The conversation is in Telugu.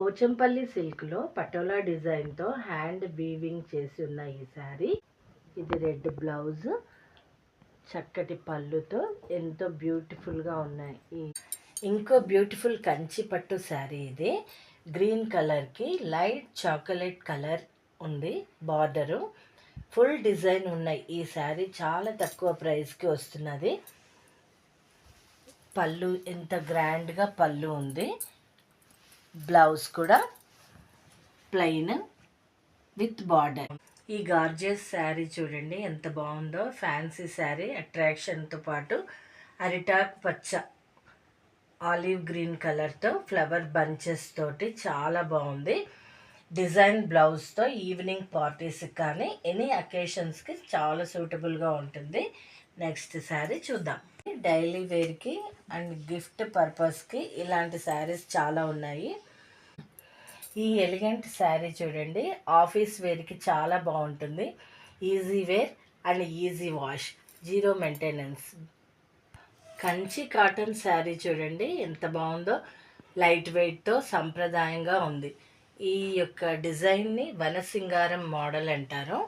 పోచంపల్లి సిల్క్లో పటోలా డిజైన్తో హ్యాండ్ వీవింగ్ చేసి ఉన్న ఈ శారీ. ఇది రెడ్ బ్లౌజ్, చక్కటి పళ్ళుతో ఎంతో బ్యూటిఫుల్గా ఉన్నాయి. ఇంకో బ్యూటిఫుల్ కంచి పట్టు శారీ ఇది. గ్రీన్ కలర్కి లైట్ చాక్లెట్ కలర్ ఉంది బార్డరు. ఫుల్ డిజైన్ ఉన్నాయి. ఈ శారీ చాలా తక్కువ ప్రైస్కి వస్తున్నది. పళ్ళు ఎంత గ్రాండ్గా పళ్ళు ఉంది. బ్లౌజ్ కూడా ప్లెయిన్ విత్ బార్డర్. ఈ గార్జియస్ శారీ చూడండి ఎంత బాగుందో. ఫ్యాన్సీ శారీ అట్రాక్షన్తో పాటు అరిటాక్ పచ్చ ఆలివ్ గ్రీన్ కలర్తో ఫ్లవర్ బంచెస్ తోటి చాలా బాగుంది. డిజైన్ బ్లౌజ్తో ఈవినింగ్ పార్టీస్కి కానీ ఎనీ అకేషన్స్కి చాలా సూటబుల్గా ఉంటుంది. నెక్స్ట్ శారీ చూద్దాం. డైలీ వేర్కి అండ్ గిఫ్ట్ పర్పస్కి ఇలాంటి శారీస్ చాలా ఉన్నాయి. ఈ ఎలిగెంట్ శారీ చూడండి, ఆఫీస్ వేర్కి చాలా బాగుంటుంది. Easy wear and easy wash, zero maintenance. Kanchi cotton sari చూడండి ఎంత బాగుందో. లైట్ వెయిట్తో సంప్రదాయంగా ఉంది. ఈ యొక్క డిజైన్ని వనసింగారం మోడల్ అంటారు.